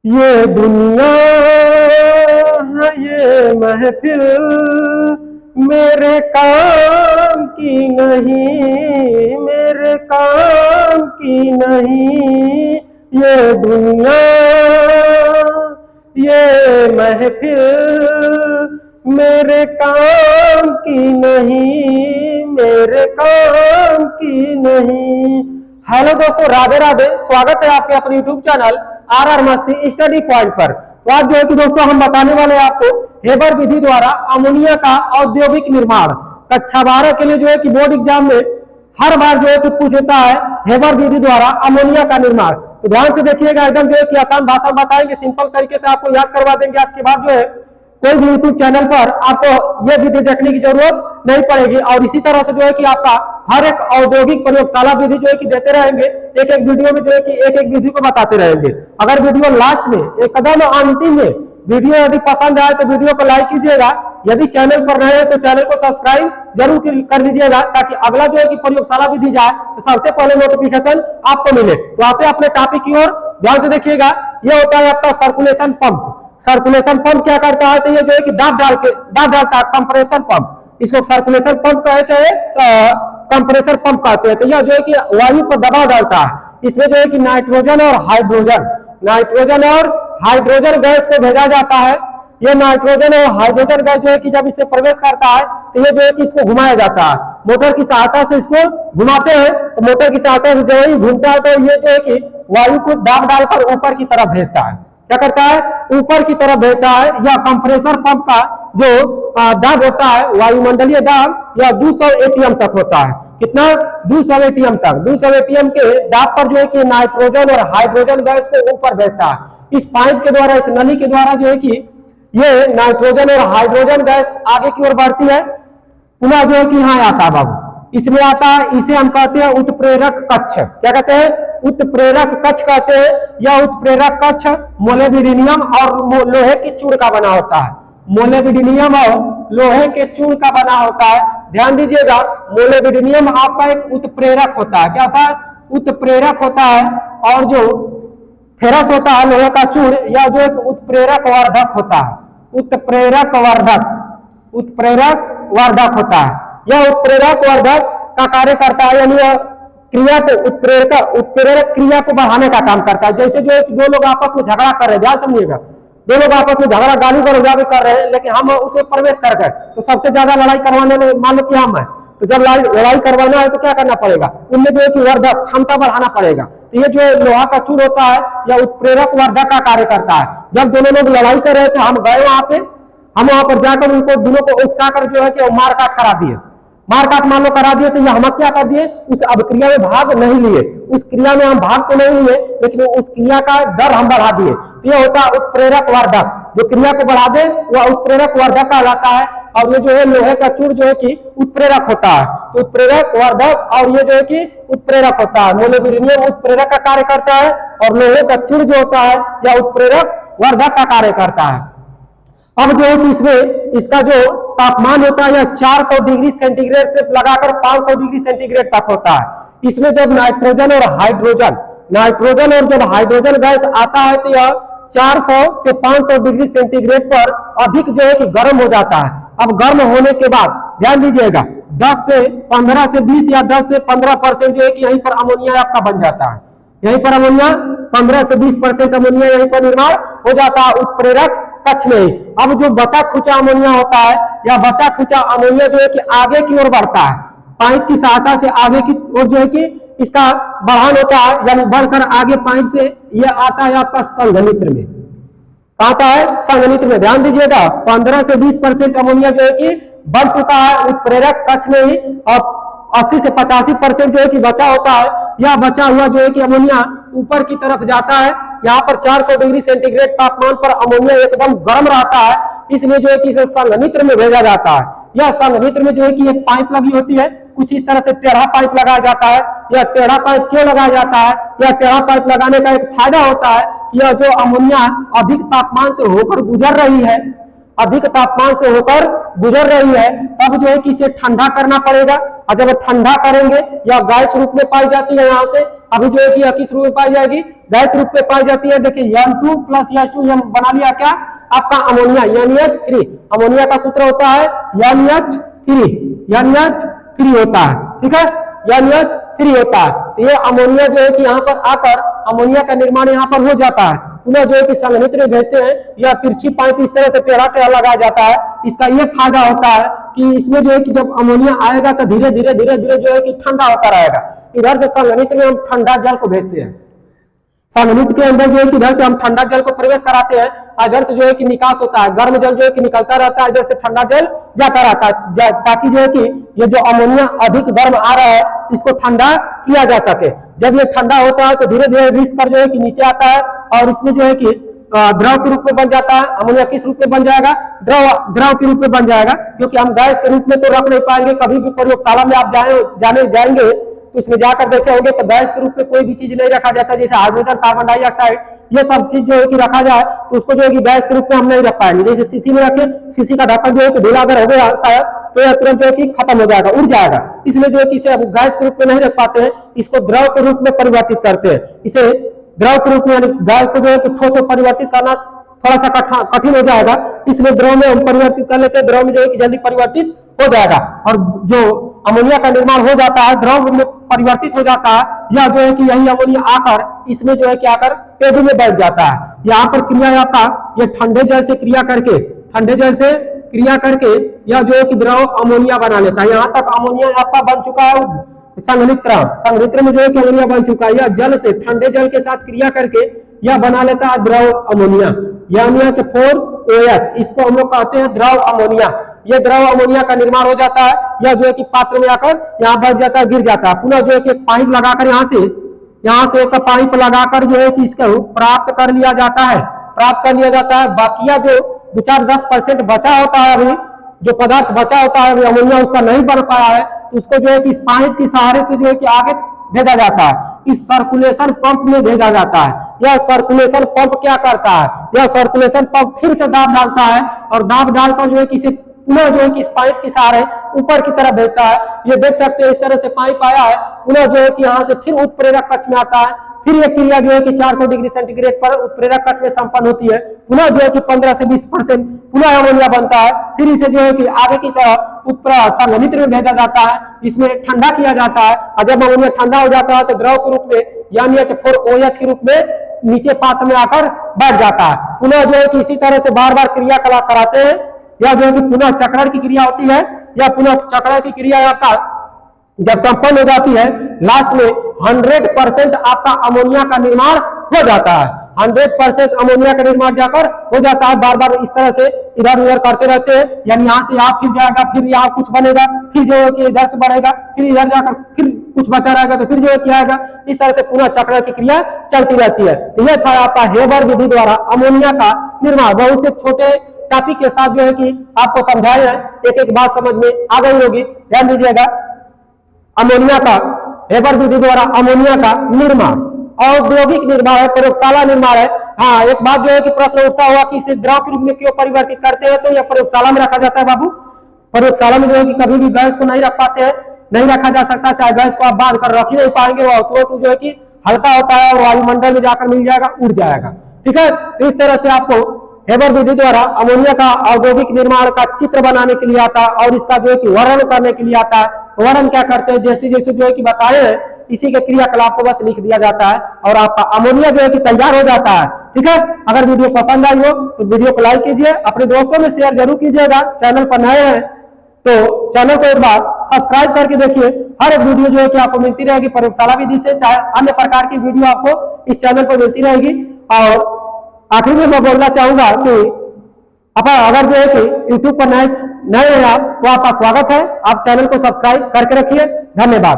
ये दुनिया है ये महफिल मेरे काम की नहीं, मेरे काम की नहीं। ये दुनिया ये महफिल मेरे काम की नहीं, मेरे काम की नहीं। हेलो दोस्तों, राधे राधे। स्वागत है आपके अपने यूट्यूब चैनल आर मस्ती स्टडी पॉइंट पर। तो आज जो है कि दोस्तों हम बताने वाले हैं आपको हेबर विधि द्वारा अमोनिया का औद्योगिक निर्माण। कक्षा 12 के लिए जो है कि बोर्ड एग्जाम में हर बार जो है कि पूछता है हेबर विधि द्वारा अमोनिया का निर्माण। तो ध्यान से देखिएगा, एकदम जो है कि आसान भाषा में बताएंगे, सिंपल तरीके से आपको याद करवा देंगे। आज के बाद जो है कोई भी यूट्यूब चैनल पर आपको ये विधि देखने की जरूरत नहीं पड़ेगी। और इसी तरह से जो है कि आपका हर एक औद्योगिक प्रयोगशाला विधि जो है कि देते रहेंगे। एक एक वीडियो में जो है कि एक एक विधि को बताते रहेंगे। अगर वीडियो लास्ट में एकदम अंतिम में वीडियो यदि पसंद आए तो वीडियो को लाइक कीजिएगा। यदि चैनल पर नए हैं तो चैनल को सब्सक्राइब जरूर कर लीजिएगा, ताकि अगला जो है कि प्रयोगशाला विधि जाए तो सबसे पहले नोटिफिकेशन आपको मिले। तो आते हैं अपने टॉपिक की ओर, ध्यान से देखिएगा। ये होता है आपका सर्कुलेशन पंप। सर्कुलेशन पंप क्या करता है? तो ये जो है कि दाब डालता है, कंप्रेसर पंप। इसको सर्कुलेशन पंप कहे चाहे कंप्रेसर पंप कहते हैं। तो यह जो है कि वायु पर दबाव डालता है। इसमें जो है कि नाइट्रोजन और हाइड्रोजन गैस को भेजा जाता है। ये नाइट्रोजन और हाइड्रोजन गैस जो है कि जब इसे प्रवेश करता है तो ये जो है कि इसको घुमाया जाता है। मोटर की सहायता से इसको घुमाते हैं। तो मोटर की सहायता से जब ही घूमता है तो ये जो है कि वायु को दाब डालकर ऊपर की तरफ भेजता है। क्या करता है? ऊपर की तरफ भेजता है। या कंप्रेसर पंप का जो दाब होता है, वायुमंडलीय दाब, यह 200 एटीएम तक होता है। कितना? 200 एटीएम तक। 200 एटीएम के दाब पर जो है कि नाइट्रोजन और हाइड्रोजन गैस को ऊपर भेजता है। इस पाइप के द्वारा, इस नली के द्वारा जो है कि ये नाइट्रोजन और हाइड्रोजन गैस आगे की ओर बढ़ती है। पुनः जो है कि यहाँ आता है बाबू, इसमें आता है। इसे हम कहते हैं उत्प्रेरक कक्ष। क्या कहते हैं? उत्प्रेरक कक्ष कहते हैं। यह उत्प्रेरक कक्ष मोलिब्डेनम और लोहे की चूड़ का बना होता है। मोलिब्डेनम और लोहे के चूड़ का बना होता है। ध्यान दीजिएगा, मोलिब्डेनम आपका एक उत्प्रेरक होता है। क्या होता है? उत्प्रेरक होता है। और जो फेरस होता है लोहे का चूड़, यह जो एक उत्प्रेरक वर्धक होता है। उत्प्रेरक वर्धक होता है। यह उत्प्रेरक वर्धक का कार्य करता है, यानी क्रिया को उत्प्रेरक क्रिया को बढ़ाने का काम करता है। जैसे जो दो लोग आपस में झगड़ा कर रहे हैं, ध्यान समझिएगा, दो लोग आपस में झगड़ा गाली गलौज भी कर रहे हैं, लेकिन हम उसमें प्रवेश कर गए तो सबसे ज्यादा लड़ाई करवाने में मान लो कि हम है। तो जब लड़ाई करवाना है तो क्या करना पड़ेगा? उनमें जो है कि वर्धक क्षमता बढ़ाना पड़ेगा। तो ये जो लोहा का चूड़ होता है यह उत्प्रेरक वर्धक का कार्य करता है। जब दोनों लोग लड़ाई कर रहे थे, हम गए वहां पे, हम वहां पर जाकर उनको दोनों को उकसा कर जो है कि मारकाट करा दिए। मारकाट मान लो करा दिए तो ये हम क्या कर दिए? उस अभिक्रिया में भाग नहीं लिए। उस क्रिया में हम भाग तो नहीं लिए, लेकिन उस क्रिया का दर हम बढ़ा दिए। तो ये होता है उत्प्रेरक वर्धक। जो क्रिया को बढ़ा दे वह उत्प्रेरक वर्धक कहलाता है। और ये जो है लोहे का चूड़ जो है कि उत्प्रेरक होता है। तो उत्प्रेरक वर्धक और ये जो है कि उत्प्रेरक होता है। मोलिब्डेनम उत्प्रेरक का कार्य करता है और लोहे का चूड़ जो होता है यह उत्प्रेरक वर्धक का कार्य करता है। अब जो है कि इसमें इसका जो तापमान होता है यह 400 डिग्री सेंटीग्रेड से लगाकर 500 डिग्री सेंटीग्रेड तक होता है। इसमें जब नाइट्रोजन और जब हाइड्रोजन गैस आता है तो यह 400 से 500 डिग्री सेंटीग्रेड पर अधिक जो है कि गर्म हो जाता है। अब गर्म होने के बाद ध्यान दीजिएगा, 10 से 15 से 20 या 10 से 15% जो है कि यहीं पर अमोनिया आपका बन जाता है। यहीं पर अमोनिया 15 से 20% अमोनिया यहीं पर निर्माण हो जाता है उत्प्रेरक कक्ष में। अब जो बचा खुचा अमोनिया होता है, या बचा खुचा अमोनिया जो है कि आगे की ओर बढ़ता है। पाइप की सहायता से आगे की ओर जो है कि इसका बढ़ान होता है, यानी बढ़कर आगे पाइप से यह आता है आपका संघनित्र में। आता है संघनित्र में। ध्यान दीजिएगा, 15 से 20% अमोनिया जो है कि बढ़ चुका है उत्प्रेरक कक्ष में ही, और 80 से 85% जो है कि बचा होता है। यह बचा हुआ जो है कि अमोनिया ऊपर की तरफ जाता है। यहाँ पर 400 डिग्री सेंटीग्रेड तापमान पर अमोनिया एकदम गर्म रहता है, इसलिए जो है कि इसे संघनित्र में भेजा जाता है। यह संघनित्र में जो है कि एक पाइप लगी होती है, कुछ इस तरह से टेढ़ा पाइप लगाया जाता है। यह टेढ़ा पाइप क्यों लगाया जाता है? यह टेढ़ा पाइप लगाने का एक फायदा होता है कि यह जो अमोनिया अधिक तापमान से होकर गुजर रही है, तब जो है कि इसे ठंडा करना पड़ेगा। और जब ठंडा करेंगे या गैस रूप में पाई जाती है यहाँ से, अभी जो है कि किस रूप में पाई जाएगी, गैस रूप में पाई जाती है। देखिए N2 प्लस H2 हम बना लिया क्या आपका अमोनिया NH3। अमोनिया का सूत्र होता है NH3 होता है, ठीक है, NH3 होता है। तो ये अमोनिया जो है कि यहाँ पर आकर अमोनिया का निर्माण यहाँ पर हो जाता है। पुनः जो है कि संघनित्र में भेजते हैं, या तिरछी पाइप इस तरह से टेढ़ा टेढ़ा लगाया जाता है। इसका ये फायदा होता है कि इसमें जो है कि जब अमोनिया आएगा तो धीरे धीरे जो है कि ठंडा होता रहेगा। इधर से संघनित्र में हम ठंडा जल को भेजते हैं, संघनित्र के अंदर जो है कि इधर से हम ठंडा जल को प्रवेश कराते हैं, इधर से जो है कि निकास होता है, गर्म जल जो है कि निकलता रहता है, इधर से ठंडा जल जाता रहता है, ताकि जो है कि ये जो अमोनिया अधिक गर्म आ रहा है इसको ठंडा किया जा सके। जब ये ठंडा होता है तो धीरे धीरे रिस कर जो है कि नीचे आता है, और इसमें जो है कि द्रव के रूप में बन जाता है। अमोनिया किस रूप में बन जाएगा, द्रव के रूप में बन जाएगा, क्योंकि हम गैस के रूप में तो रख नहीं पाएंगे। कभी भी प्रयोगशाला में आप जाएंगे तो उसमें जाकर देखे होंगे तो गैस के रूप में कोई भी चीज नहीं रखा जाता, जैसे हाइड्रोजन, कार्बन डाइऑक्साइड, ये सब चीज जो है कि रखा जाए तो उसको जो है कि गैस के रूप में हम नहीं रख पाएंगे। जैसे सीसी में रखे, सीसी का ढक्कन जो है कि ढीला अगर हो गया शायद तो यह तुरंत जो है कि खत्म हो जाएगा, उड़ जाएगा। इसलिए जो है कि इसे गैस के रूप में नहीं रख पाते हैं, इसको द्रव के रूप में परिवर्तित करते हैं। इसे द्रव के रूप में यानी गैस को जो है कि ठोस में परिवर्तित करना थोड़ा सा कठिन हो जाएगा, इसलिए द्रव में हम परिवर्तित कर लेते हैं। द्रव में जो है कि जल्दी परिवर्तित हो जाएगा, और जो अमोनिया का निर्माण हो जाता है द्रव में परिवर्तित हो जाता है, या जो है कि यही अमोनिया आकर इसमें जो है कि आकर पेड़ में बैठ जाता है। यहाँ पर क्रिया आपका ये ठंडे जल से क्रिया करके यह जो है कि द्रव अमोनिया बना लेता है। यहाँ तक अमोनिया आपका बन चुका है संघनित्र में जो है कि अमोनिया बन चुका है। यह जल से ठंडे जल के साथ क्रिया करके यह बना लेता है द्रव अमोनिया, NH4OH, इसको हम लोग कहते हैं द्रव अमोनिया। ये द्रव अमोनिया का निर्माण हो जाता है, यह जो है कि पात्र में आकर यहाँ बढ़ जाता है, गिर जाता है। पुनः जो है कि एक पाइप लगाकर यहाँ से एक पाइप लगाकर जो है कि इसको प्राप्त कर लिया जाता है। बाकिया जो 2-10% बचा होता है, अभी जो पदार्थ बचा होता है, अभी अमोनिया उसका नहीं बन पाया है, तो उसको जो है कि इस पाइप के सहारे से जो है कि आगे भेजा जाता है, इस सर्कुलेशन पंप में भेजा जाता है। यह सर्कुलेशन पंप क्या करता है, यह सर्कुलेशन पंप फिर से दाब डालता है, और दाब डालकर जो है कि इसे पुनः जो है कि इस पाइप के सहारे ऊपर की तरफ भेजता है। ये देख सकते हैं इस तरह से पाइप आया है, पुनः जो है कि यहाँ से फिर उत्प्रेरक कक्ष में आता है। फिर यह क्रिया जो है कि 400 डिग्री सेंटीग्रेड पर उत्प्रेरक कक्ष में संपन्न होती है। पुनः जो है कि 15 से 20% पुनः अमोनिया बनता है। फिर इसे जो है कि आगे की तरफ संघनित्र में भेजा जाता है, इसमें ठंडा किया जाता है, और जब अमोनिया ठंडा हो जाता है तो द्रव के रूप में NH4OH के रूप में नीचे पात्र में आकर बैठ जाता है। पुनः जो है कि इसी तरह से बार बार क्रियाकलाप कराते हैं, या जो है कि पुनः चक्रण की क्रिया होती है, या पुनः चक्रण की क्रिया आपका जब संपन्न हो जाती है, लास्ट में 100% आपका अमोनिया का निर्माण हो जाता है। 100% अमोनिया का निर्माण जाकर हो जाता है। बार बार इस तरह से इधर उधर करते रहते हैं, यानी यहाँ से यहाँ फिर जाएगा, फिर यहाँ कुछ बनेगा, फिर जो है कि इधर से बढ़ेगा, फिर इधर जाकर फिर कुछ बचा रहेगा तो फिर जो है कि आएगा। इस तरह से पूरा चक्र की क्रिया चलती रहती है। तो यह था आपका हेबर विधि द्वारा अमोनिया का निर्माण। बहुत से छोटे टॉपिक के साथ जो है कि आपको समझाया है, एक एक बात समझ में आ गई होगी। ध्यान दीजिएगा, अमोनिया का हेबर विधि द्वारा अमोनिया का निर्माण औद्योगिक निर्माण है, प्रयोगशाला निर्माण है। हाँ, एक बात जो है कि प्रश्न उठता हुआ कि इसे द्रव के रूप में क्यों परिवर्तित करते हैं, तो यह प्रयोगशाला में रखा जाता है बाबू। प्रयोगशाला में जो है कि कभी भी गैस को नहीं रख पाते हैं, नहीं रखा जा सकता, चाहे गैस को आप बांध कर रख ही नहीं पाएंगे, वो तो जो है कि हल्का होता है और वायुमंडल में जाकर मिल जाएगा, उड़ जाएगा। ठीक है, तो इस तरह से आपको हेबर विधि द्वारा अमोनिया का औद्योगिक निर्माण का चित्र बनाने के लिए आता है, और इसका जो है कि वर्णन करने के लिए आता है। वर्णन क्या करते हैं, जैसे जैसे जो है कि बताए हैं इसी के क्रियाकलाप को बस लिख दिया जाता है, और आपका अमोनिया जो है कि तैयार हो जाता है। ठीक है, अगर वीडियो पसंद आई हो तो वीडियो को लाइक कीजिए, अपने दोस्तों में शेयर जरूर कीजिएगा। चैनल पर नए हैं तो चैनल को एक बार सब्सक्राइब करके देखिए, हर एक वीडियो जो है कि आपको मिलती रहेगी प्रयोगशाला विधि से, चाहे अन्य प्रकार की वीडियो आपको इस चैनल पर मिलती रहेगी। और आखिर में मैं बोलना चाहूंगा कि अगर जो है कि YouTube पर नए हैं आप, तो आपका स्वागत है, आप चैनल को सब्सक्राइब करके रखिए। धन्यवाद।